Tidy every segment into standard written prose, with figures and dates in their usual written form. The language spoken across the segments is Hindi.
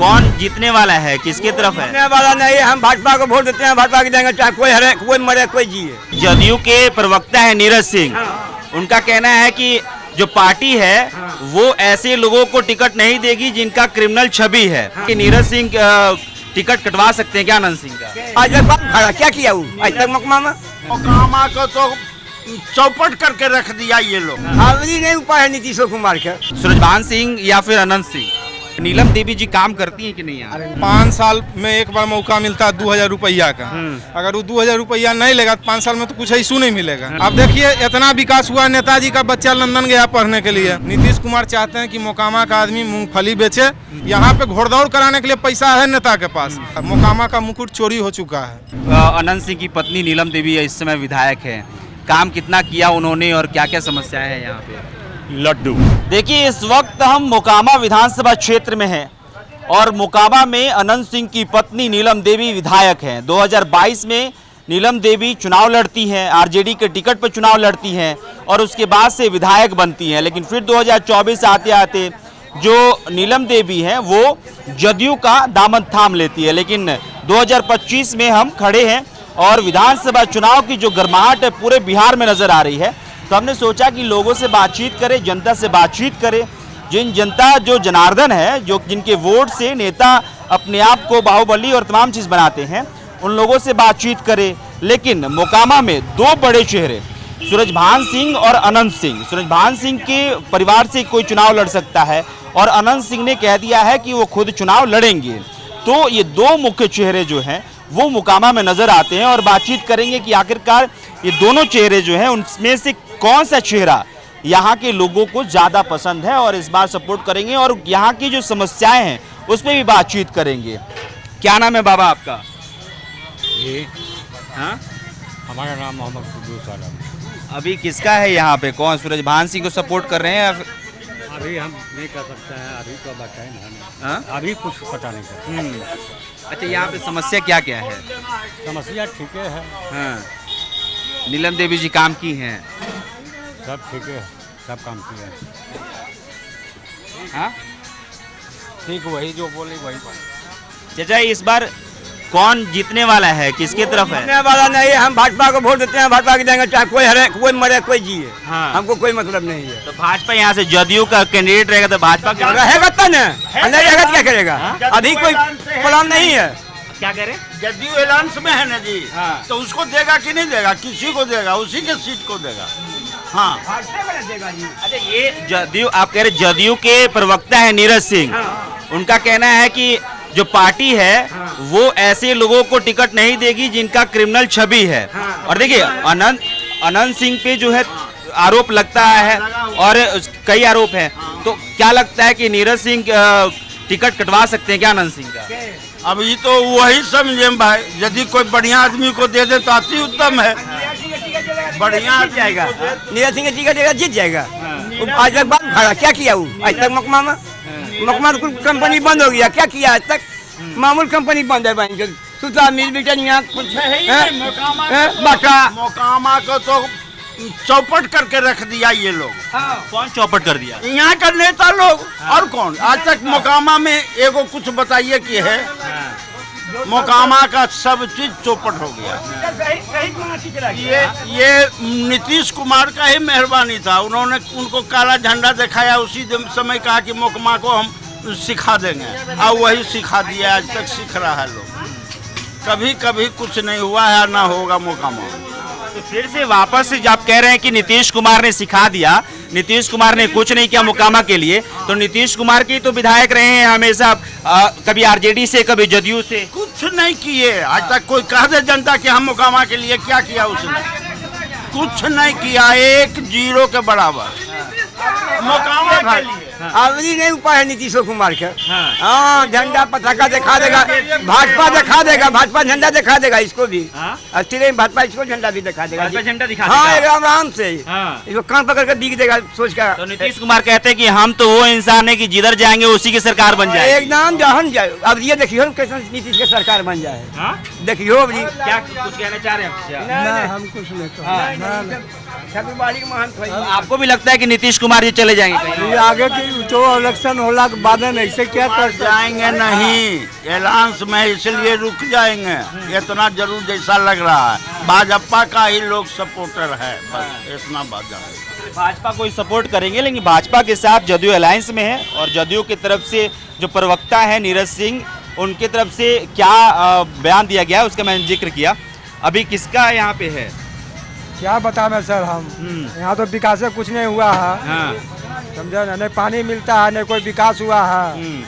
कौन जीतने वाला है, किसके तरफ है? जीतने वाला नहीं, हम भाजपा को वोट देते हैं, भाजपा के देंगे, चाहे कोई हरे, कोई मरे, कोई जिए। जदयू के प्रवक्ता है नीरज सिंह, उनका कहना है कि जो पार्टी है वो ऐसे लोगों को टिकट नहीं देगी जिनका क्रिमिनल छवि है। कि नीरज सिंह टिकट कटवा सकते हैं क्या आनंद सिंह का? आज तक बात खड़ा क्या किया वो आज तक मकमा को तो चौपट करके रख दिया ये लोग। हावी नहीं उपाय है नीतीश कुमार का। सूरजभान सिंह या फिर अनंत सिंह? नीलम देवी जी काम करती हैं कि नहीं यार? 5 साल में एक बार मौका मिलता है 2000 रुपया का। अगर वो 2000 रुपया नहीं लेगा तो 5 साल में तो कुछ इशू नहीं मिलेगा। अब देखिए इतना विकास हुआ, नेताजी का बच्चा लंदन गया पढ़ने के लिए। नीतीश कुमार चाहते हैं कि मोकामा का आदमी मूंगफली बेचे। यहाँ पे घोड़दौड़ कराने के लिए पैसा है नेता के पास। मोकामा का मुकुट चोरी हो चुका है। अनंत सिंह की पत्नी नीलम देवी इस समय विधायक है, काम कितना किया उन्होंने और क्या क्या समस्याएं हैं यहाँ पे? लड्डू। देखिए इस वक्त हम मोकामा विधानसभा क्षेत्र में हैं और मोकामा में अनंत सिंह की पत्नी नीलम देवी विधायक हैं। 2022 में नीलम देवी चुनाव लड़ती हैं, आरजेडी के टिकट पर चुनाव लड़ती हैं और उसके बाद से विधायक बनती हैं। लेकिन फिर 2024 आते आते जो नीलम देवी हैं वो जदयू का दामन थाम लेती है। लेकिन 2025 में हम खड़े हैं और विधानसभा चुनाव की जो गर्माहट है पूरे बिहार में नजर आ रही है, तो हमने सोचा कि लोगों से बातचीत करें, जनता से बातचीत करें। जो जनार्दन है, जो जिनके वोट से नेता अपने आप को बाहुबली और तमाम चीज़ बनाते हैं, उन लोगों से बातचीत करें। लेकिन मोकामा में दो बड़े चेहरे, सूरजभान सिंह और अनंत सिंह। सूरजभान सिंह के परिवार से कोई चुनाव लड़ सकता है और अनंत सिंह ने कह दिया है कि वो खुद चुनाव लड़ेंगे। तो ये दो मुख्य चेहरे जो हैं वो मोकामा में नजर आते हैं और बातचीत करेंगे कि आखिरकार ये दोनों चेहरे जो हैं उनमें से कौन सा चेहरा यहाँ के लोगों को ज़्यादा पसंद है और इस बार सपोर्ट करेंगे और यहाँ की जो समस्याएं हैं उस पर भी बातचीत करेंगे। क्या नाम है बाबा आपका? ये हाँ, हमारा नाम मोहम्मद कुद्दूस आलम। अभी किसका है यहाँ पे, कौन सूरजभान सिंह को सपोर्ट कर रहे हैं या अभी हम नहीं कर सकते हैं, अभी तो बताए ना, हाँ? अभी कुछ पता नहीं कर। अच्छा, यहाँ पे समस्या क्या क्या है? समस्या ठीक है, हाँ, नीलम देवी जी काम की हैं? सब ठीक है, सब काम किया है। हाँ ठीक, वही जो बोले वही चाचा, इस बार कौन जीतने वाला है, किसके तरफ है? जीतने वाला नहीं, हम भाजपा को वोट देते हैं, भाजपा के देंगे, चाहे कोई हरे, कोई मरे, कोई जिए। हाँ। हमको कोई मतलब नहीं है। तो भाजपा यहाँ से जदयू का कैंडिडेट रहेगा तो भाजपा क्या रहेगा तो नहीं रहेगा तो क्या करेगा? अभी कोई प्लान नहीं है। क्या करे? जदयू ऐलान में है ना जी, हाँ। तो उसको देगा कि नहीं देगा? किसी को देगा, उसी के सीट को देगा। हाँ, अच्छा, ये जदयू, आप कह रहे जदयू के प्रवक्ता है नीरज सिंह, उनका कहना है कि जो पार्टी है वो ऐसे लोगों को टिकट नहीं देगी जिनका क्रिमिनल छवि है। और देखिए अनंत सिंह पे जो है आरोप लगता है और कई आरोप हैं, तो क्या लगता है कि नीरज सिंह टिकट कटवा सकते हैं क्या आनंद सिंह का? अभी तो वही समझे भाई, यदि कोई बढ़िया आदमी को दे दे तो अति उत्तम है। बढ़िया जीत जाएगा, नीरज सिंह टिकट देगा, जीत जाएगा। आज तक बात खड़ा क्या किया वो आज तक मकमा कंपनी बंद हो गया, क्या किया आज तक? मामूल कंपनी बंद है बैंक, सुता मिल बिटनिया कुछ बाटा। मोकामा को तो चौपट करके रख दिया ये लोग। कौन चौपट कर दिया? यहाँ का नेता लोग, और कौन? आज तक मोकामा में एगो कुछ बताइए कि है? मोकामा का सब चीज चौपट हो गया। ये नीतीश कुमार का ही मेहरबानी था, उन्होंने उनको काला झंडा दिखाया, उसी समय कहा कि मोकामा को हम सिखा देंगे और वही सिखा दिया। आज तक सीख रहा है लोग, कभी कभी कुछ नहीं हुआ है, ना होगा मोकामा। तो फिर से वापस से आप कह रहे हैं कि नीतीश कुमार ने सिखा दिया, नीतीश कुमार ने कुछ नहीं किया मोकामा के लिए, तो नीतीश कुमार के तो विधायक रहे हैं हमेशा, कभी आरजेडी से कभी जदयू से। कुछ नहीं किए आज तक। कोई कह दे जनता कि हम मोकामा के लिए क्या किया, उसने कुछ नहीं किया, 1-0 के बराबर मोकामा के लिए। अभी नहीं उपाय है नीतीश कुमार का। हाँ, झंडा पताका दिखा देगा, भाजपा दिखा देगा, भाजपा झंडा दिखा देगा इसको भी। अच्छी नहीं, भाजपा इसको झंडा भी दिखा देगा, भाजपा झंडा दिखा हाँ, देगा। आराम से इसको कान पकड़ कर बिक देगा सोच कर। तो नीतीश कुमार कहते हैं कि हम तो वो इंसान है कि जिधर जाएंगे उसी की सरकार बन जाए। एकदम जहन जाए। अब ये देखियो कैसे नीतीश की सरकार बन जाए, देखियो अब क्या कुछ कहना चाह रहे हैं? हम कुछ नहीं। आपको भी लगता है कि नीतीश कुमार जी चले जाएंगे कहीं? आगे की जो इलेक्शन होला के बाद में ऐसे क्या कर जाएंगे नहीं, ऐलान में इसलिए रुक जाएंगे, इतना जरूर जैसा लग रहा है। भाजपा का ही लोग सपोर्टर है, बस इतना बात जाए। भाजपा को ही सपोर्ट करेंगे, लेकिन भाजपा के साथ जदयू अलायंस में है और जदयू की तरफ से जो प्रवक्ता है नीरज सिंह, उनके तरफ से क्या बयान दिया गया है उसका मैंने जिक्र किया। अभी किसका यहाँ पे है? क्या बताएं सर हम, यहाँ तो विकास कुछ नहीं हुआ है, हाँ। समझे ना, नहीं पानी मिलता है नहीं कोई विकास हुआ है,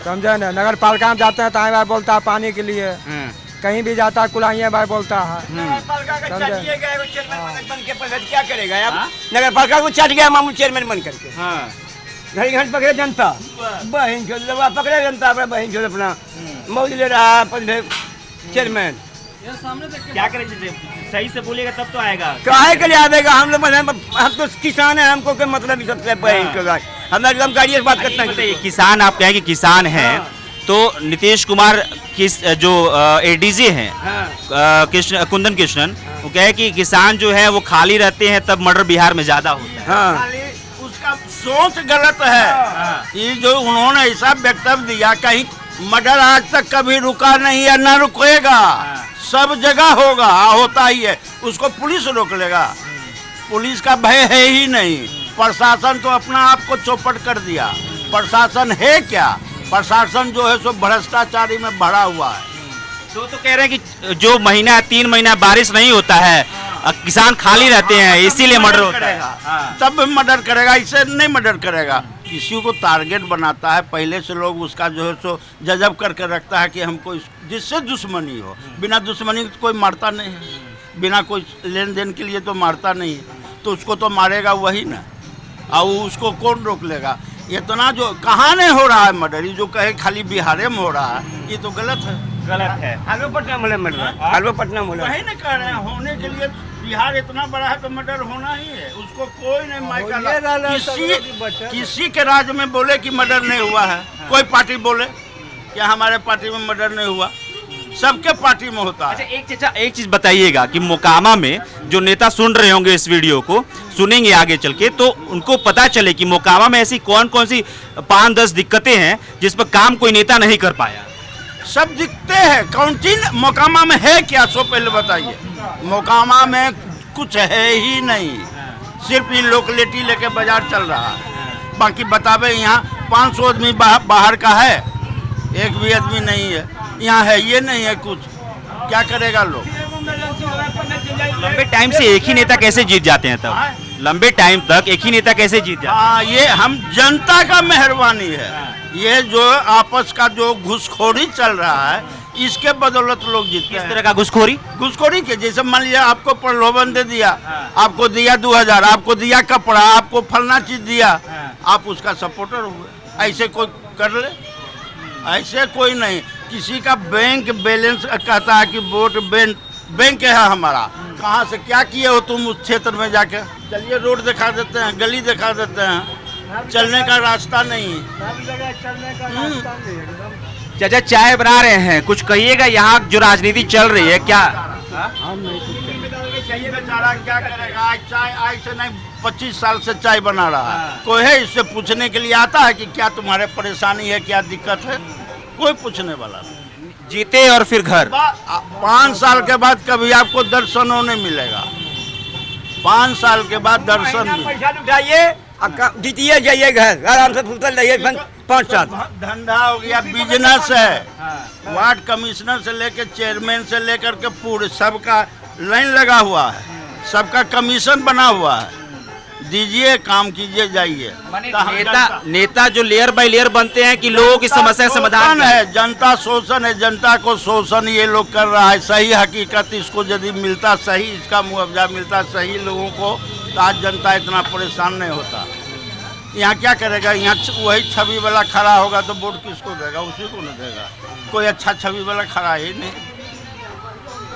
समझे ना। नगर पालिका में जाते हैं तो भाई बोलता है पानी के लिए, कहीं भी जाता है कुलाइया भाई बोलता है। क्या करेगा आप? नगर पालिका को चट गया मामूल चेयरमैन बन करके, घड़ी घंट पकड़े जनता, बहन चो पकड़े जनता अपना, बहन चो अपना मौज ले रहा है चेयरमैन। क्या करेंगे, सही से बोलिएगा तब तो आएगा। काहे के लिए आवेगा? हम लोग हम तो किसान है, हमको क्या मतलब ही सबसे बहन चो गाय, हम एकदम गाड़ी से बात करते हैं। किसान, आप कहें कि किसान हैं तो नीतीश कुमार किस जो एडीजी हैं कृष्ण कुंदन कृष्णन, वो कहे कि किसान जो है वो खाली रहते हैं तब मर्डर बिहार में ज्यादा होता है। हाँ, उसका सोच गलत है। ये जो उन्होंने ऐसा वक्तव्य दिया, कहीं मर्डर आज तक कभी रुका नहीं है, ना रुकेगा, सब जगह होगा, होता ही है। उसको पुलिस रोक लेगा? पुलिस का भय है ही नहीं। प्रशासन तो अपना आप को चौपट कर दिया। प्रशासन है क्या? प्रशासन जो है सो भ्रष्टाचारी में भरा हुआ है। तो कह रहे हैं कि जो महीना 3 महीना बारिश नहीं होता है, किसान खाली रहते हैं, इसीलिए मर्डर होता है। तब मर्डर करेगा, इसे नहीं मर्डर करेगा। किसी को टारगेट बनाता है, पहले से लोग उसका जो है सो जजब करके रखता है कि हमको जिससे दुश्मनी हो। बिना दुश्मनी तो कोई मारता नहीं है, बिना कोई लेन देन के लिए तो मारता नहीं है, तो उसको तो मारेगा वही ना, और उसको कौन रोक लेगा? इतना जो कहाँ नहीं हो रहा है मर्डर, ये जो कहे खाली बिहार में हो रहा है, ये तो गलत है। गलत है। हलवा पटना में मर रहा है, हलवा पटना में वही नहीं कह रहे हैं, होने के लिए बिहार इतना बड़ा है तो मर्डर होना ही है। उसको कोई नहीं मायका किसी के राज्य में बोले कि मर्डर नहीं हुआ है, कोई पार्टी बोले क्या हमारे पार्टी में मर्डर नहीं हुआ? सबके पार्टी में होता है। अच्छा, एक चीज बताइएगा कि मोकामा में जो नेता सुन रहे होंगे इस वीडियो को, सुनेंगे आगे चल के, तो उनको पता चले कि मोकामा में ऐसी कौन कौन सी 5-10 दिक्कतें हैं जिस पर काम कोई नेता नहीं कर पाया। सब दिखते हैं, कौन चीज मोकामा में है क्या? सो पहले बताइए। मोकामा में कुछ है ही नहीं, सिर्फ ये लोकलिटी लेके बाजार चल रहा है। बाकी बतावे यहाँ 500 आदमी बाहर का है, एक भी आदमी नहीं है यहाँ, है ये नहीं है कुछ। क्या करेगा लोग? लंबे टाइम से एक ही नेता कैसे जीत जाते हैं? तब लंबे टाइम तक एक ही नेता कैसे जीत जाते हैं? हाँ, ये हम जनता का मेहरबानी है। ये जो आपस का जो घुसखोरी चल रहा है, इसके बदौलत लोग जीतते हैं। किस तरह का घुसखोरी? घुसखोरी के जैसे मान लिया आपको प्रलोभन दे दिया, आपको दिया 2000, आपको दिया कपड़ा, आपको फलना चीज दिया, आप उसका सपोर्टर हुए। ऐसे कोई कर ले? ऐसे कोई नहीं। किसी का बैंक बैलेंस कहता है कि वोट बैंक है हमारा, कहाँ से क्या किए हो तुम उस क्षेत्र में जाके? चलिए रोड दिखा देते हैं, गली दिखा देते हैं, चलने का रास्ता नहीं। चाचा चाय बना रहे हैं, कुछ कहिएगा, यहाँ जो राजनीति चल रही है क्या? बेचारा क्या करेगा? चाय आज से नहीं 25 साल से चाय बना रहा है। कोई है इससे पूछने के लिए आता है कि क्या तुम्हारे परेशानी है, क्या दिक्कत है? कोई पूछने वाला नहीं। जीते और फिर घर 5 साल के बाद कभी आपको दर्शन होने मिलेगा। 5 साल के बाद दर्शन पैसा उठाइए, जीतिए, जाइए घर, आराम से फुर्सत रहिए। 5 साल धंधा हो गया, बिजनेस है। वार्ड कमिश्नर से लेकर चेयरमैन से लेकर के पूरे सबका लाइन लगा हुआ है, सबका कमीशन बना हुआ है। दीजिए, काम कीजिए, जाइए। नेता जो लेयर बाय लेयर बनते हैं कि लोगों की समस्या समाधान है। जनता शोषण है, जनता को शोषण ये लोग कर रहा है। सही हकीकत इसको यदि मिलता, सही इसका मुआवजा मिलता सही लोगों को, तो आज जनता इतना परेशान नहीं होता। यहाँ क्या करेगा? यहाँ वही छवि वाला खड़ा होगा तो वोट किसको देगा? उसी को नहीं देगा। कोई अच्छा छवि वाला खड़ा ही नहीं।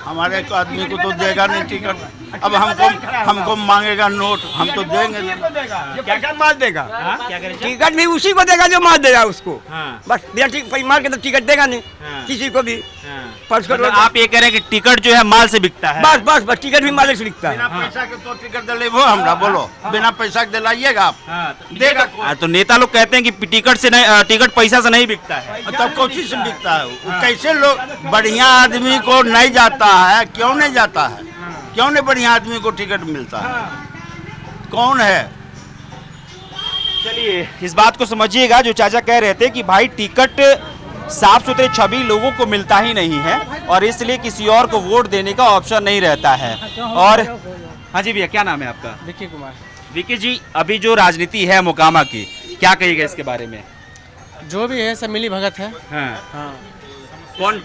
हमारे को आदमी को तो देगा नहीं टिकट। अब हमको मांगेगा नोट, हम तो देंगे नहीं। क्या मार देगा? क्या करें? टिकट भी उसी को देगा जो मार देगा उसको। हाँ। बस बिना पैसा मार के तो टिकट देगा नहीं हाँ। किसी को भी। हाँ। पर्स मतलब आप ये कह रहे हैं कि टिकट जो है माल से बिकता है? बस बस बस टिकट भी मालिक से लिखता बिना है। पैसा के तो टिकट दिलेबो हमरा, बोलो बिना पैसा के दिलाइएगा आप? देगा कौन? तो नेता लोग कहते हैं कि टिकट से नहीं, टिकट पैसा से नहीं बिकता है। तब कौन चीज से बिकता है वो? कैसे लोग बढ़िया आदमी को नहीं जाता है? क्यों नहीं जाता है? क्यों नहीं बढ़िया आदमी को टिकट मिलता है? कौन है? चलिए इस बात को समझिएगा जो चाचा कह रहे थे कि भाई टिकट साफ सुथरे छवि लोगों को मिलता ही नहीं है और इसलिए किसी और को वोट देने का ऑप्शन नहीं रहता है। और हाँ जी भैया, क्या नाम है आपका? विकी कुमार। विकी जी, अभी जो राजनीति है मोकामा की, क्या कहिएगा इसके बारे में? जो भी है सब मिली भगत है। हाँ। कौन,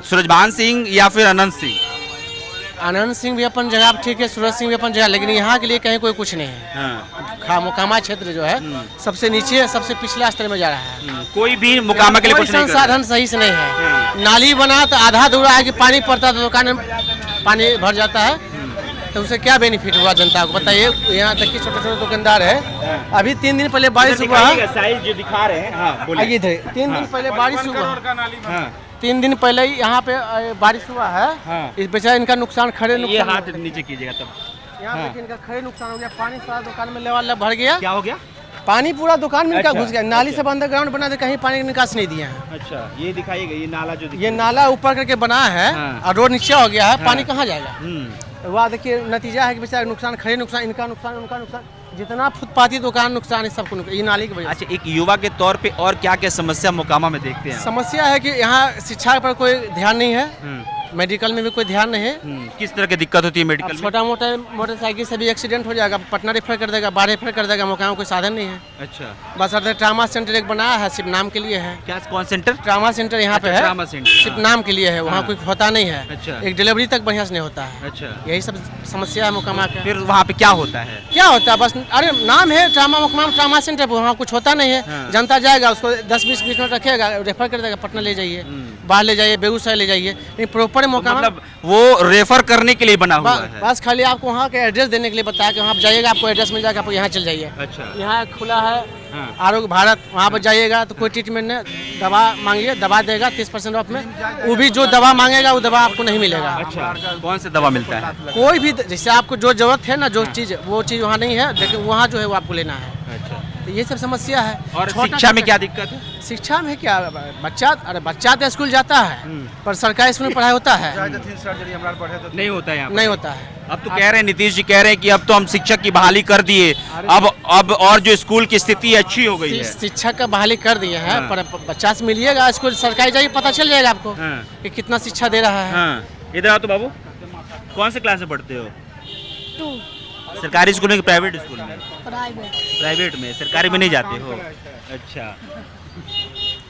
सूरजभान सिंह या फिर अनंत सिंह? आनंद सिंह भी अपन जगह ठीक है, सूरज सिंह भी अपन जगह, लेकिन यहाँ के लिए कहीं कोई कुछ नहीं है। हाँ। मोकामा क्षेत्र जो है सबसे नीचे, सबसे पिछला स्तर में जा रहा है। कोई भी मोकामा के लिए कोई कुछ नहीं कर रहा। संसाधन सही से नहीं है। नाली बना तो आधा अधूरा है कि पानी पड़ता है तो दुकान में पानी भर जाता है, तो उसे क्या बेनिफिट हुआ जनता को बताइए। यहाँ तक कि छोटे छोटे दुकानदार है, अभी 3 दिन पहले बारिश हुआ। साइज जो दिखा रहे हैं, हाँ बोलिए। आइए इधर 3 दिन पहले बारिश हुआ। हाँ। 3 दिन पहले ही यहाँ पे बारिश हुआ है। हाँ। इस बेचारा इनका नुकसान खड़े ये नुकसान हाथ नीचे कीजिएगा तब। यहाँ पे इनका खड़े नुकसान हो गया। पानी सारा दुकान में लेवल भर गया। क्या हो गया? पानी पूरा दुकान में इनका अच्छा, घुस गया। नाली सब अंडरग्राउंड बना दे, कहीं पानी का निकास नहीं दिया है। अच्छा, ये दिखाइएगा, ये नाला जो ये नाला ऊपर करके बना है हाँ। और रोड नीचे हो गया है, पानी कहाँ जाएगा? हम्म। वह देखिए नतीजा है कि बेचारा नुकसान, खड़े नुकसान, इनका नुकसान, उनका नुकसान, जितना फुटपाती दुकान नुकसान है सबको नुकसान, ये नाली की वजह से। अच्छा, एक युवा के तौर पे और क्या क्या समस्या मोकामा में देखते हैं? समस्या है कि यहाँ शिक्षा पर कोई ध्यान नहीं है, मेडिकल में भी कोई ध्यान नहीं है। किस तरह की दिक्कत होती है मेडिकल में? छोटा मोटा मोटरसाइकिल से भी एक्सीडेंट हो जाएगा, पटना रेफर कर देगा, बाहर रेफर कर देगा, मोकामा कोई साधन नहीं है। अच्छा, बस अगर ट्रामा सेंटर एक बनाया है, सिर्फ नाम के लिए है। क्या कौन सेंटर? ट्रामा सेंटर यहाँ पे अच्छा, है, ट्रामा सेंटर, सिर्फ हाँ। नाम के लिए है, वहाँ हाँ। कोई होता नहीं है। अच्छा। एक डिलीवरी तक बढ़िया से नहीं होता है। अच्छा, यही सब समस्या है मोकामा का। फिर वहाँ पे क्या होता है? क्या होता है? बस अरे नाम है ट्रामा मोकामा ट्रामा सेंटर, वहाँ कुछ होता नहीं है। हाँ। जनता जाएगा, उसको 10-20 मिनट रखेगा, रेफर कर देगा, पटना ले जाइए, बाहर ले जाइए, बेगूसराय ले जाइए। लेकिन प्रॉपर मोकामा मतलब वो रेफर करने के लिए बना हुआ है? बस खाली आपको वहाँ के एड्रेस देने के लिए बताया कि वहाँ पे जाइएगा, आपको एड्रेस मिल जाएगा, आप यहाँ चल जाइए। अच्छा। यहाँ खुला है हाँ। आरोग्य भारत, वहाँ पर जाइएगा तो कोई ट्रीटमेंट नहीं, दवा मांगिए, दवा देगा 30% ऑफ में। वो भी जो दवा मांगेगा वो दवा आपको नहीं मिलेगा। अच्छा, कौन से दवा मिलता है? कोई भी जैसे आपको जो जरूरत है ना, जो चीज़, वो चीज़ वहाँ नहीं है, लेकिन वहाँ जो है वो आपको लेना है। अच्छा, तो ये सब समस्या है। और छोटा शिक्षा में छोटा- क्या दिक्कत है? शिक्षा में क्या, बच्चा तो स्कूल जाता है, पर सरकारी स्कूल में पढ़ाई होता है नहीं होता है यहाँ पे? नहीं होता है। अब तो कह रहे हैं, नीतीश जी कह रहे हैं कि अब तो हम शिक्षक की बहाली कर दिए, अब और जो स्कूल की स्थिति अच्छी हो गई है। शिक्षक का बहाली कर दिए हैं, हाँ। पर बच्चा से मिलिएगा स्कूल सरकारी, जाइए पता चल जाएगा आपको हाँ। कि कितना शिक्षा दे रहा है। हाँ, इधर आओ तो बाबू, कौन से क्लास में पढ़ते हो? सरकारी स्कूल में कि प्राइवेट स्कूल में? प्राइवेट में। सरकारी में नहीं जाते हो? अच्छा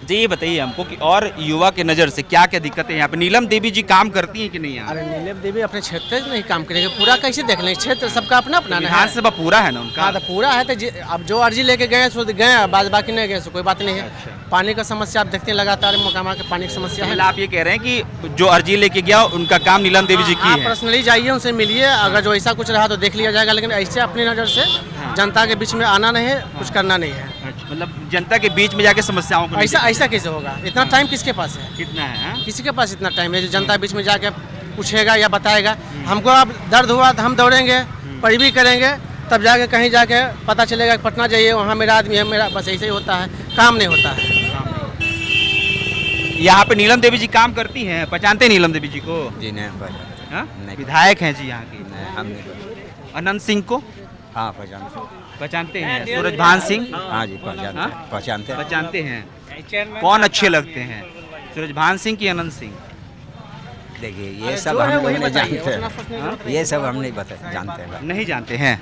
जी, ये बताइए हमको कि और युवा के नज़र से क्या क्या दिक्कत है यहाँ पे? नीलम देवी जी काम करती हैं कि नहीं यहाँ? अरे नीलम देवी अपने क्षेत्र में नहीं काम करेंगे, पूरा कैसे देख लेंगे? क्षेत्र सबका अपना अपना है। विधानसभा पूरा है ना उनका? हाँ, तो पूरा है, तो अब जो अर्जी लेके गए सो गए, बाकी नहीं गए सो कोई बात नहीं है। अच्छा। पानी का समस्या आप देखते हैं लगातार, मोकामा के पानी की समस्या है। मतलब आप ये कह रहे हैं कि जो अर्जी लेके गया उनका काम नीलम देवी जी की आप है? पर्सनली जाइए, उनसे मिलिए, अगर जो ऐसा कुछ रहा तो देख लिया जाएगा, लेकिन ऐसे अपनी नज़र से जनता के बीच में आना नहीं है, कुछ करना नहीं है। अच्छा, मतलब जनता के बीच में जाके समस्याओं को ऐसा ऐसा कैसे होगा? इतना टाइम किसके पास है? कितना है? हाँ? किसी के पास इतना टाइम है जो जनता के बीच में जाके पूछेगा या बताएगा? हमको अब दर्द हुआ तो हम दौड़ेंगे, पैरवी करेंगे, तब जाके कहीं जाके पता चलेगा कि पटना जाइए, वहाँ मेरा आदमी है, मेरा बस ऐसे ही होता है, काम नहीं होता है। यहाँ पे नीलम देवी जी काम करती हैं, पहचानते हैं नीलम देवी जी को? जी नहीं पहचानते। हाँ? नहीं। विधायक हैं जी यहाँ की। नहीं, हम नहीं पहचानते। अनंत सिंह को हाँ पहचानते। पहचानते हैं? सूरजभान सिंह हाँ जी पहचानते। हाँ? पहचानते। पहचानते हैं? कौन अच्छे लगते हैं, सूरजभान सिंह की अनंत सिंह? देखिए ये सब जो है हम वही लोग नहीं बताइए, जानते उतना सोचने की जरूरत हैं। ये सब हम नहीं बता जानते हैं। नहीं जानते हैं?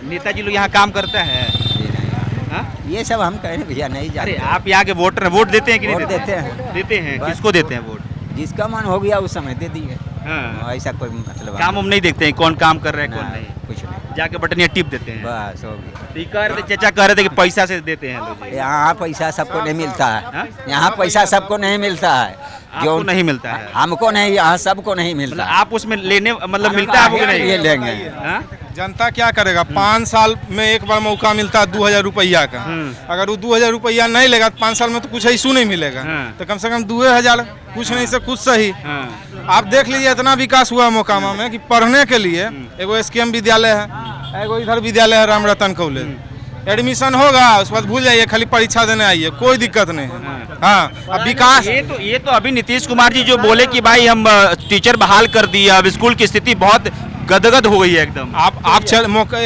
नेताजी लोग यहाँ काम करता है? जी नहीं, हाँ? ये सब हम कहें भैया नहीं अरे जानते। आप यहाँ के वोटर हैं, वोट देते हैं कि नहीं वोट देते हैं। देते हैं। बस। किसको देते हैं वोट? जिसका मन हो गया उस समय दे दिए। हाँ। ऐसा कोई मतलब काम हम नहीं देखते हैं कौन काम कर रहा है कौन नहीं? कुछ नहीं, जाके बटनिया टिप देते हैं? बस हो गया। तो ये कह रहे थे, चाचा कह रहे थे कि पैसा से देते हैं लोग जी। यहाँ पैसा सबको नहीं मिलता हाँ? है। यहाँ पैसा सबको नहीं मिलता है। आपको नहीं मिलता है? हमको नहीं, यहाँ सबको नहीं मतलब मिलता। आप उसमें लेने मतलब मिलता है आपको कि नहीं? ये लेंगे। हाँ? जनता क्या करेगा? 5 साल में एक बार मौका मिलता है 2000 रुपया का। अगर वो 2000 रुपया नहीं लेगा तो 5 साल में तो कुछ ऐसू नहीं मिलेगा। तो कम से कम 2000, कुछ नहीं से कुछ सही। आप देख लीजिए इतना विकास हुआ मोकामा में कि पढ़ने के लिए एगो SKM विद्यालय है, एगो इधर विद्यालय है राम रतन कॉलेज। एडमिशन होगा उसके बाद भूल जाइए, खाली परीक्षा देने आइए, कोई दिक्कत नहीं है। हाँ, अब विकास ये तो अभी नीतीश कुमार जी जो बोले कि भाई हम टीचर बहाल कर दिए, अब स्कूल की स्थिति बहुत गदगद हो गई है एकदम। आप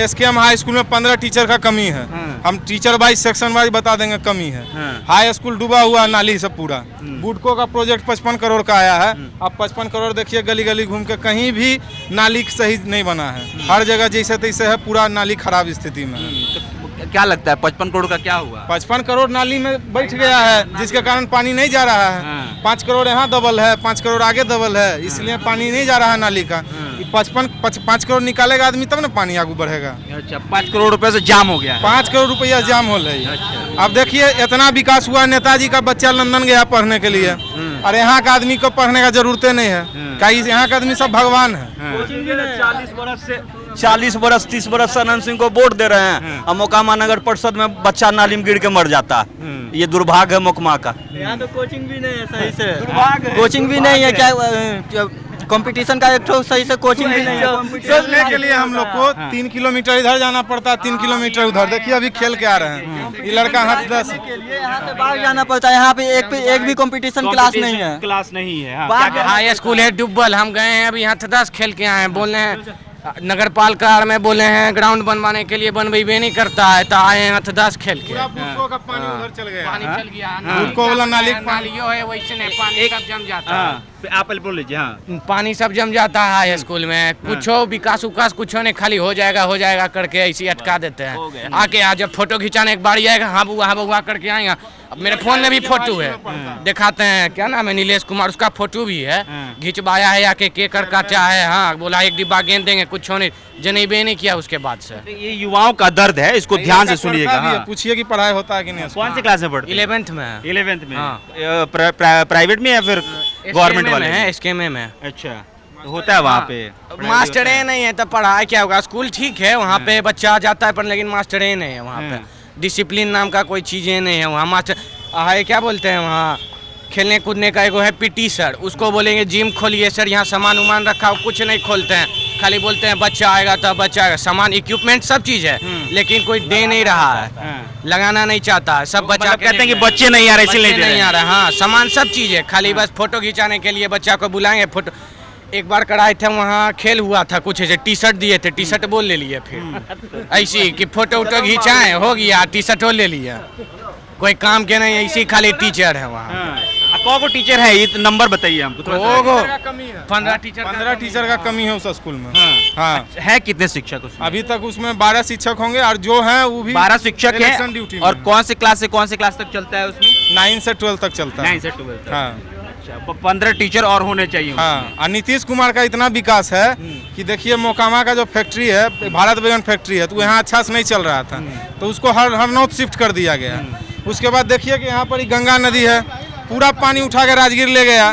SKM हाई स्कूल में 15 टीचर का कमी है। हम टीचर वाइज सेक्शन वाइज बता देंगे कमी है। हाई स्कूल डूबा हुआ नाली से पूरा। बुडको का प्रोजेक्ट 55 करोड़ का आया है। आप 55 करोड़ देखिए, गली गली घूम के कहीं भी नाली सही नहीं बना है। हर जगह जैसे तैसे है, पूरा नाली खराब स्थिति में है। क्या लगता है 55 करोड़ का क्या हुआ? 55 करोड़ नाली में बैठ गया है, जिसके कारण पानी नहीं जा रहा है। 5 करोड़ यहाँ दबल है, 5 करोड़ आगे दबल है, इसलिए पानी नहीं जा रहा है नाली का। 5 करोड़ निकालेगा आदमी तब ना पानी आगे बढ़ेगा। अच्छा, 5 करोड़ रुपए से जाम हो गया है। 5 करोड़ रुपया जाम हो रही है। अब देखिए इतना विकास हुआ, नेताजी का बच्चा लंदन गया पढ़ने के लिए, और यहाँ का आदमी को पढ़ने का जरूरत नहीं है। कई यहाँ का आदमी सब भगवान है। 40 बरस 30 बरस से अनंत सिंह को वोट दे रहे हैं, और मोकामा नगर परिषद में बच्चा नाली में गिर के मर जाता है। ये दुर्भाग्य है मोकामा का। यहाँ तो कोचिंग भी नहीं है सही से, कोचिंग भी नहीं है, क्या कंपटीशन का एक ठो सही से कोचिंग भी नहीं है। खेलने के लिए हम लोग को 3 किलोमीटर इधर जाना पड़ता है, 3 किलोमीटर उधर। देखिए अभी खेल के आ रहे हैं, ये लड़का हाथ 10 के लिए यहाँ से बाहर जाना पड़ता है। यहाँ पे एक भी कंपटीशन क्लास नहीं है। क्लास नहीं है। हाँ, बाहर क्या- हाई स्कूल है डुब्बल, हम गए हैं अभी यहाँ 10 खेल के आए हैं। बोले हैं नगर पालिका में, बोले हैं ग्राउंड बनवाने के लिए, बनवेबे नहीं करता है, तो आए हैं 10 खेल के। बुडको का पानी उधर चल गया। पानी चल गया, बुडको वाला नाली का पानी नालियों है वैसे नहीं, पानी सब जम जाता है। हाँ, आप बोल लीजिए। हाँ, पानी सब जम जाता है हाई स्कूल में। कुछो विकास उकास कुछो नहीं, खाली हो जाएगा करके ऐसे अटका देते हैं। आके आज जब फोटो खिंचाने एक बार आएगा, हाँ बुआ करके आएगा। अब मेरे फोन में भी फोटो है, दिखाते हैं। क्या नाम है, नीलेश कुमार, उसका फोटो भी है, घिंचवाया है आके, केकर काटा है। हाँ, बोला 1 डिब्बा गेंद देंगे, कुछ नहीं, जनेबे नहीं किया उसके बाद से। ये युवाओं का दर्द है, इसको ध्यान से सुनिएगा। हाँ। पूछिए कि पढ़ाई होता है कि नहीं। कौन सी क्लास में पढ़ते हैं? 11th में है। 11th में। हाँ। प्राइवेट में या फिर गवर्नमेंट वाले है, में? SKM में। अच्छा, तो होता है वहाँ पे मास्टरे नहीं है तो पढ़ाई क्या होगा? स्कूल ठीक है, वहाँ पे बच्चा जाता है पर, लेकिन मास्टरे नहीं है वहाँ पे। डिसिप्लिन नाम का कोई चीज़ें नहीं है वहाँ। मास्टर है, क्या बोलते हैं वहाँ, खेलने कूदने का एगो है PT सर, उसको बोलेंगे जिम खोलिए सर, यहाँ सामान उमान रखा हो, कुछ नहीं खोलते हैं। खाली बोलते हैं बच्चा आएगा तो बच्चा आएगा, सामान इक्विपमेंट सब चीज़ है, लेकिन कोई दे नहीं रहा है, लगाना नहीं चाहता है। सब बच्चा कहते हैं कि बच्चे नहीं आ रहे, इसलिए बच्चे नहीं आ रहे। हाँ, सामान सब चीज़ है, खाली बस फोटो खिंचाने के लिए बच्चा को बुलाएंगे। फोटो एक बार कराए थे, वहाँ खेल हुआ था, कुछ ऐसे T-शर्ट दिए थे, T-शर्ट बोल ले लिए, फिर ऐसी कि फोटो वोटो खिंचाए, हो गया, T-शर्ट हो ले लिया। कोई काम के नहीं, ऐसी खाली टीचर है वहाँ। को टीचर है, ये नंबर बताइए हमको। 15 टीचर का कमी है उस स्कूल में। हाँ, है कितने शिक्षक उसमें? अभी तक उसमें 12 शिक्षक होंगे, और जो हैं वो भी 12 शिक्षक इलेक्शन हैं। ड्यूटी और में। कौन से क्लास से कौन से क्लास तक चलता है उसमें? 9 से 12 तक चलता है। 9 से 12 तक। हाँ, अच्छा, 15 टीचर और होने चाहिए उसमें। हाँ। और नीतीश कुमार का इतना विकास है कि देखिए मोकामा का जो फैक्ट्री है, भारत बैगन फैक्ट्री है, तो यहाँ अच्छा से नहीं चल रहा था, तो उसको हरनौत शिफ्ट कर दिया गया। उसके बाद देखिए कि यहाँ पर ही गंगा नदी है, पूरा पानी उठा के राजगीर ले गया।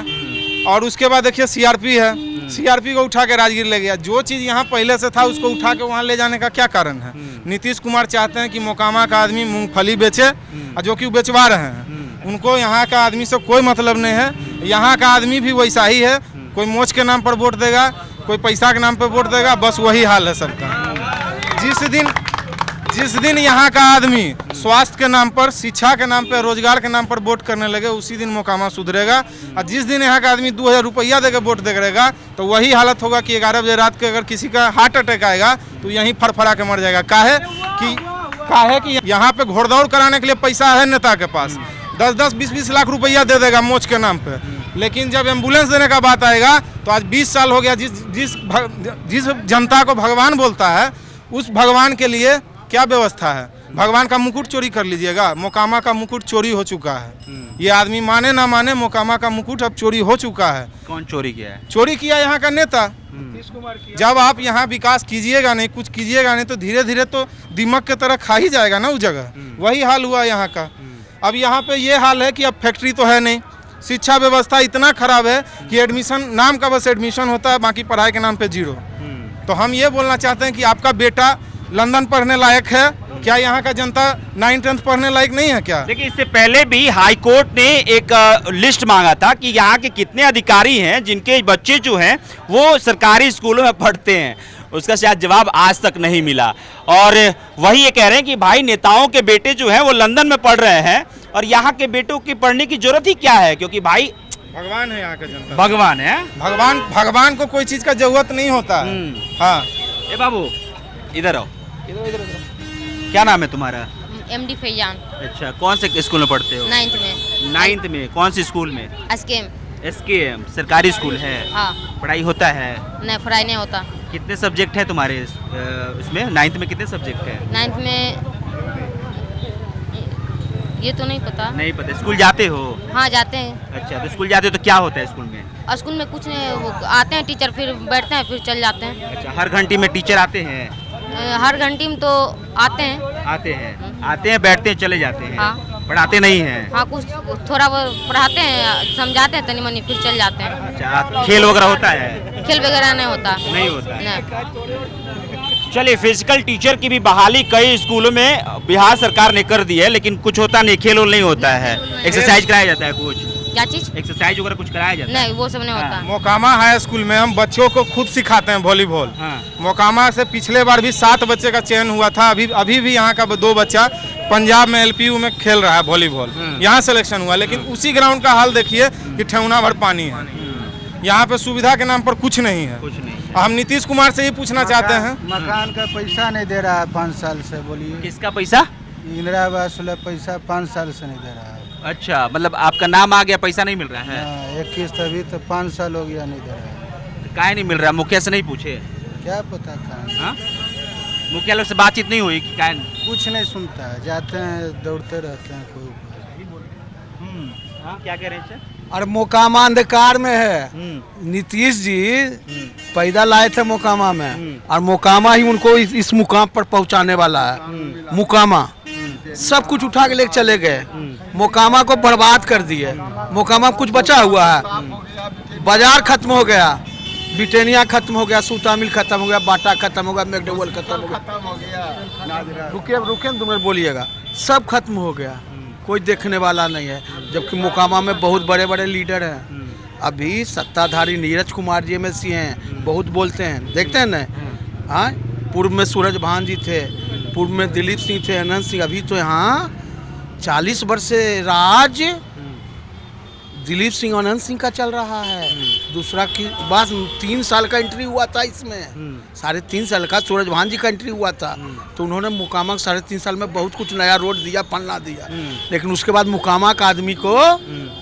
और उसके बाद देखिए CRP है, CRP को उठा के राजगीर ले गया। जो चीज़ यहाँ पहले से था उसको उठा के वहाँ ले जाने का क्या कारण है? नीतीश कुमार चाहते हैं कि मोकामा का आदमी मूंगफली बेचे, और जो कि वो बेचवा रहे हैं। उनको यहाँ का आदमी से कोई मतलब नहीं है। यहाँ का आदमी भी वैसा ही है, कोई मोच के नाम पर वोट देगा, कोई पैसा के नाम पर वोट देगा, बस वही हाल है सबका। जिस दिन यहाँ का आदमी स्वास्थ्य के नाम पर, शिक्षा के नाम पर, रोजगार के नाम पर वोट करने लगे, उसी दिन मोकामा सुधरेगा। और जिस दिन यहाँ का आदमी 2000 रुपया देकर वोट देगा, तो वही हालत होगा कि 11 बजे रात के अगर किसी का हार्ट अटैक आएगा तो यहीं फड़फड़ा के मर जाएगा। काहे कि यहाँ पे घोड़दौड़ कराने के लिए पैसा है नेता के पास, 10-10, 20-20 लाख रुपया दे देगा मोच के नाम पे। लेकिन जब एम्बुलेंस देने का बात आएगा तो आज 20 साल हो गया। जिस जनता को भगवान बोलता है, उस भगवान के लिए क्या व्यवस्था है? भगवान का मुकुट चोरी कर लीजिएगा। मोकामा का मुकुट चोरी हो चुका है। ये आदमी माने ना माने, मोकामा का मुकुट अब चोरी हो चुका है। कौन चोरी किया है? चोरी किया यहाँ का नेता। जब आप यहाँ विकास कीजिएगा नहीं, कुछ कीजिएगा नहीं, तो धीरे धीरे तो दीमक के तरह खा ही जाएगा ना वो जगह। वही हाल हुआ यहाँ का। अब यहाँ पे ये हाल है कि अब फैक्ट्री तो है नहीं, शिक्षा व्यवस्था इतना खराब है कि एडमिशन नाम का बस एडमिशन होता है, बाकी पढ़ाई के नाम पे जीरो। तो हम ये बोलना चाहते हैं कि आपका बेटा लंदन पढ़ने लायक है क्या? यहाँ का जनता 9th-10th पढ़ने लायक नहीं है क्या? देखिए, इससे पहले भी हाई कोर्ट ने एक लिस्ट मांगा था कि यहाँ के कितने अधिकारी हैं जिनके बच्चे जो हैं वो सरकारी स्कूलों में पढ़ते हैं। उसका शायद जवाब आज तक नहीं मिला। और वही ये कह रहे हैं कि भाई नेताओं के बेटे जो हैं वो लंदन में पढ़ रहे हैं और यहाँ के बेटों की पढ़ने की जरूरत ही क्या है, क्योंकि भाई भगवान है यहाँ का जनता। भगवान है। भगवान को कोई चीज का जरूरत नहीं होता है। हाँ, ए बाबू इधर आओ, इधर क्या नाम है तुम्हारा? MD फैजान। अच्छा, कौन से स्कूल में पढ़ते हो? 9th में। 9th में? कौन सी स्कूल में? SKM सरकारी स्कूल है। हाँ। पढ़ाई होता है? नहीं, पढ़ाई नहीं होता। कितने सब्जेक्ट है तुम्हारे इसमें? 9th में कितने सब्जेक्ट है? 9th में ये तो नहीं पता। नहीं पता। स्कूल जाते हो? हाँ, जाते हैं। अच्छा, तो स्कूल जाते हो तो क्या होता है स्कूल में? और स्कूल में कुछ नहीं, वो आते हैं टीचर, फिर बैठते हैं, फिर चल जाते हैं। अच्छा, हर घंटे में टीचर आते हैं? हर घंटे में तो आते हैं। आते हैं, बैठते हैं, चले जाते हैं। हाँ। पढ़ाते नहीं हैं? हाँ, कुछ थोड़ा बहुत पढ़ाते हैं, समझाते हैं तनी मनी, फिर चल जाते हैं। अच्छा, खेल वगैरह होता है? खेल वगैरह नहीं होता। नहीं होता है। नहीं। चलिए, फिजिकल टीचर की भी बहाली कई स्कूलों में बिहार सरकार ने कर दी है, लेकिन कुछ होता नहीं, खेल नहीं होता है। एक्सरसाइज कराया जाता है कुछ? क्या चीज? एक्सरसाइज वगैरह कुछ कराया जाता है? नहीं, वो सब नहीं होता। मोकामा हाई स्कूल में हम बच्चों को खुद सिखाते हैं वॉलीबॉल। हाँ। मोकामा से पिछले बार भी 7 बच्चे का चयन हुआ था। अभी भी यहाँ का 2 बच्चा पंजाब में LPU में खेल रहा है वॉलीबॉल। यहाँ सिलेक्शन हुआ, लेकिन उसी ग्राउंड का हाल देखिए कि ठेहुना भर पानी है। यहाँ पे सुविधा के नाम पर कुछ नहीं है। हम नीतीश कुमार से ही पूछना चाहते हैं, मकान का पैसा नहीं दे रहा है 5 साल से। बोलिए किसका पैसा? इंदिरा आवास वाला पैसा 5 साल से नहीं दे रहा है। अच्छा, मतलब आपका नाम आ गया, पैसा नहीं मिल रहा है? एक किस्त अभी तो 5 साल हो गया, नहीं दे रहा है। काहे नहीं मिल रहा? मुखिया से नहीं पूछे? क्या पता कहाँ। हाँ? मुखिया लोग से बातचीत नहीं हुई कि काहे? कुछ नहीं सुनता है, जाते हैं दौड़ते रहते हैं कोई। हाँ, क्या कह रहे हैं? और मोकामा अंधकार में है। नीतीश जी पैदा लाए थे मोकामा में, और मोकामा ही उनको इस मुकाम पर पहुंचाने वाला है। मोकामा सब कुछ उठा के लेके चले गए, मोकामा को बर्बाद कर दिए। मोकामा में कुछ बचा हुआ है? बाजार खत्म हो गया, ब्रिटानिया खत्म हो गया, सूता मिल खत्म हो गया, बाटा खत्म हो गया, मैकडोवेल खत्म हो गया। रुके तुम बोलिएगा, सब खत्म हो गया, कोई देखने वाला नहीं है। जबकि मोकामा में बहुत बड़े बड़े लीडर हैं। अभी सत्ताधारी नीरज कुमार जी MLC हैं, बहुत बोलते हैं, देखते हैं ना। हाँ, पूर्व में सूरज भान जी थे, पूर्व में दिलीप सिंह थे, अनंत सिंह। अभी तो यहाँ 40 वर्ष से राज दिलीप सिंह अनंत सिंह का चल रहा है। दूसरा की बात 3 साल का एंट्री हुआ था इसमें, 3.5 साल का सूरज भान जी का एंट्री हुआ था। तो उन्होंने मोकामा 3.5 साल में बहुत कुछ नया रोड दिया, पन्ना दिया, लेकिन उसके बाद मोकामा का आदमी को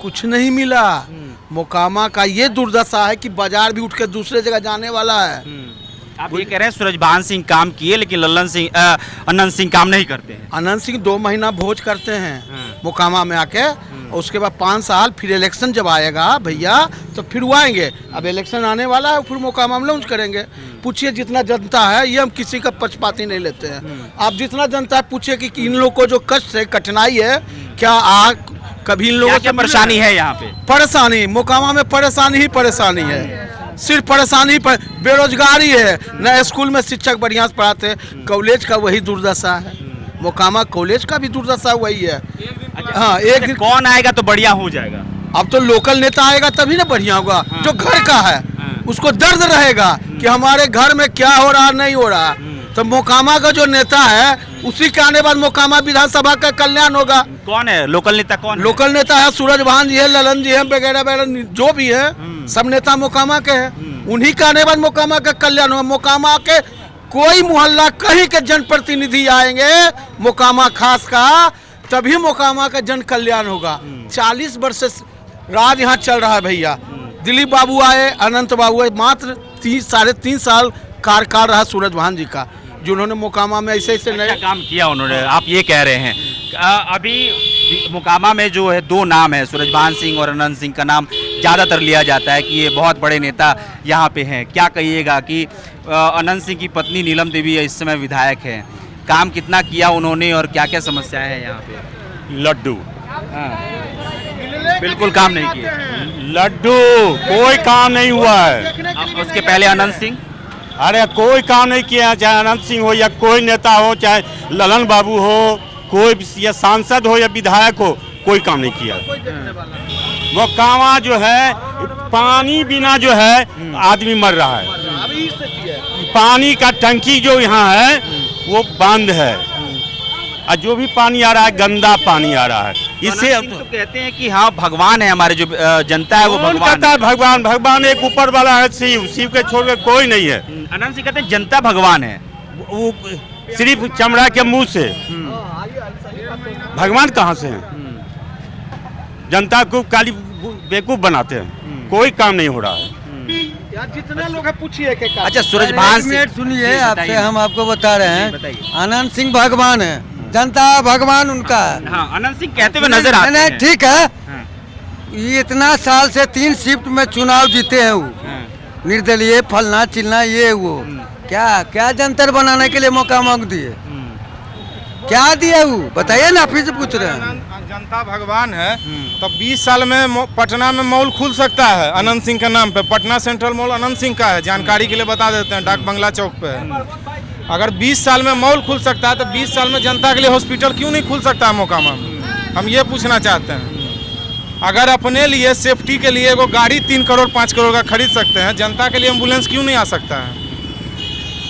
कुछ नहीं मिला। मोकामा का ये दुर्दशा है कि बाजार भी उठ के दूसरे जगह जाने वाला है। आप ये कह रहे हैं सूरजभान सिंह काम किए, लेकिन अनंत सिंह काम नहीं करते हैं? अनंत सिंह 2 महीना भोज करते हैं मोकामा में आके, और उसके बाद 5 साल, फिर इलेक्शन जब आएगा भैया तो फिर वो आएंगे। अब इलेक्शन आने वाला है, फिर मोकामा में लॉन्च करेंगे। पूछिए जितना जनता है, ये हम किसी का पक्षपाती नहीं लेते हैं। आप जितना जनता है पूछिए कि इन लोग को जो कष्ट है, कठिनाई है, क्या कभी इन लोगों से परेशानी है? यहाँ पे परेशानी, मोकामा में परेशानी ही परेशानी है, सिर्फ परेशानी पर बेरोजगारी है। न स्कूल में शिक्षक बढ़िया से पढ़ाते, कॉलेज का वही दुर्दशा है। मोकामा कॉलेज का भी दुर्दशा वही है। हाँ, एक दिन कौन आएगा तो बढ़िया हो जाएगा? अब तो लोकल नेता आएगा तभी ना बढ़िया होगा। जो घर का है उसको दर्द रहेगा कि हमारे घर में क्या हो रहा नहीं हो रहा। तो मोकामा का जो नेता है, उसी के आने बाद मोकामा विधानसभा का कल्याण होगा। कौन है लोकल नेता? कौन लोकल नेता है? सूरज भान जी है, ललन जी है, वगैरह वगैरह जो भी है, सब नेता मोकामा के हैं। उन्हीं के आने बाद मोकामा का कल्याण होगा। मोकामा के कोई मोहल्ला कहीं के जनप्रतिनिधि आएंगे मोकामा खास का, तभी मोकामा का जन कल्याण होगा। 40 वर्ष से राज यहाँ चल रहा है भैया। दिलीप बाबू आए, अनंत बाबू आए, मात्र 3.5 साल कार्यकाल रहा सूरज भान जी का, जिन्होंने मोकामा में ऐसे नए काम किया उन्होंने। आप ये कह रहे हैं अभी मोकामा में जो है 2 नाम है, सूरजभान सिंह और अनंत सिंह का नाम ज़्यादातर लिया जाता है कि ये बहुत बड़े नेता यहाँ पे हैं। क्या कहिएगा कि अनंत सिंह की पत्नी नीलम देवी इस समय विधायक हैं, काम कितना किया उन्होंने और क्या क्या समस्याएं हैं यहाँ पे? लड्डू बिल्कुल काम नहीं किए। लड्डू कोई काम नहीं हुआ है। अब उसके पहले अनंत सिंह, अरे कोई काम नहीं किया, चाहे अनंत सिंह हो या कोई नेता हो, चाहे ललन बाबू हो, कोई भी या सांसद हो या विधायक हो, कोई काम नहीं किया। मोकामा जो है पानी बिना जो है आदमी मर रहा है। पानी का टंकी जो यहाँ है वो बंद है और जो भी पानी आ रहा है गंदा पानी आ रहा है। इससे अनंत सिंह तो कहते हैं कि हाँ भगवान है, हमारे जो जनता है वो कौन भगवान कहता है भगवान? भगवान एक ऊपर वाला है, शिव। शिव के छोड़ के कोई नहीं है। अनंत सिंह कहते हैं जनता भगवान है। वो सिर्फ चमड़ा के मुंह से, भगवान कहाँ से है? जनता को काली बेवकूफ बनाते हैं, कोई काम नहीं हो रहा है। यार जितना लोग है पूछिए के अच्छा सूरजभान सिंह, सुनिए, जी, आपसे बताइए। हम आपको बता रहे जी, हैं, बताइए। अनंत सिंह भगवान है, जनता भगवान उनका है। हाँ अनंत सिंह कहते हुए नजर आते नहीं, हैं। ठीक है। हाँ। ये इतना साल से 3 शिफ्ट में चुनाव जीते हैं वो, हाँ। निर्दलीय फलना चिलना ये वो, क्या क्या जंतर बनाने के लिए मौका मांग दिए? क्या दिए वो बताइए ना, फिर से पूछ रहे हैं। जनता भगवान है तो 20 साल में पटना में मॉल खुल सकता है अनंत सिंह के नाम पे। पटना सेंट्रल मॉल अनंत सिंह का है, जानकारी के लिए बता देते हैं, डाक बंगला चौक पे है। अगर 20 साल में मॉल खुल सकता है तो 20 साल में जनता के लिए हॉस्पिटल क्यों नहीं खुल सकता है मोकामा में? हम ये पूछना चाहते हैं। अगर अपने लिए सेफ्टी के लिए वो गाड़ी 3 करोड़ 5 करोड़ का खरीद सकते हैं, जनता के लिए एम्बुलेंस क्यों नहीं आ सकता है?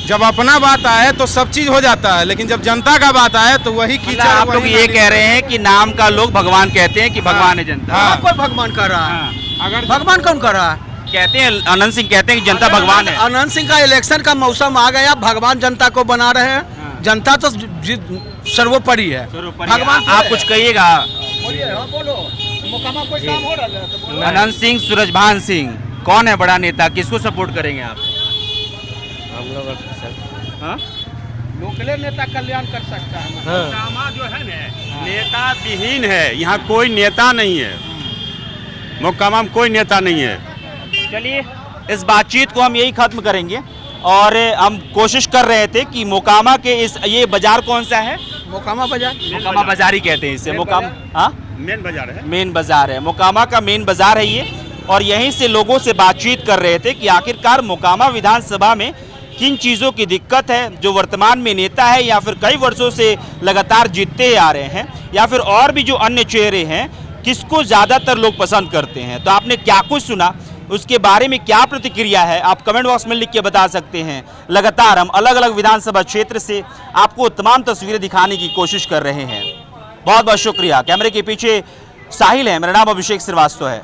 जब अपना बात आए तो सब चीज हो जाता है, लेकिन जब जनता का बात आए तो वही कीचड़। आप लोग ये कह रहे हैं कि नाम का लोग भगवान कहते हैं कि भगवान है जनता। हाँ, कोई भगवान कर रहा है? अगर भगवान कौन कर रहा है? कहते हैं अनंत सिंह कहते हैं कि जनता भगवान है। अनंत सिंह का इलेक्शन का मौसम आ गया, भगवान जनता को बना रहे हैं। जनता तो सर्वोपरि है। भगवान आप कुछ कहिएगा। बोलो, मोकामा कोई काम हो रहा है? अनंत सिंह, सूरजभान सिंह, कौन है बड़ा नेता, किसको सपोर्ट करेंगे आप? हम लोग हाँ? लोकले नेता कल्याण कर सकता है। मोकामा जो है ना नेता विहीन है, यहाँ कोई नेता नहीं है। मोकामा में कोई नेता नहीं है। चलिए इस बातचीत को हम यही खत्म करेंगे और हम कोशिश कर रहे थे कि मोकामा के ये बाजार कौन सा है? मोकामा बाजार, मोकामा बाजार ही कहते हैं इसे। मोकामा हाँ मेन बाजार है। मेन बाजार है, मोकामा का मेन बाजार है ये। और यहीं से लोगों से बातचीत कर रहे थे कि आखिरकार मोकामा विधानसभा में किन चीज़ों की दिक्कत है, जो वर्तमान में नेता है या फिर कई वर्षों से लगातार जीतते आ रहे हैं, या फिर और भी जो अन्य चेहरे हैं, किसको ज़्यादातर लोग पसंद करते हैं। तो आपने क्या कुछ सुना, उसके बारे में क्या प्रतिक्रिया है, आप कमेंट बॉक्स में लिख के बता सकते हैं। लगातार हम अलग अलग विधानसभा क्षेत्र से आपको तमाम तस्वीरें दिखाने की कोशिश कर रहे हैं। बहुत बहुत शुक्रिया। कैमरे के पीछे साहिल है, मेरा नाम अभिषेक श्रीवास्तव है।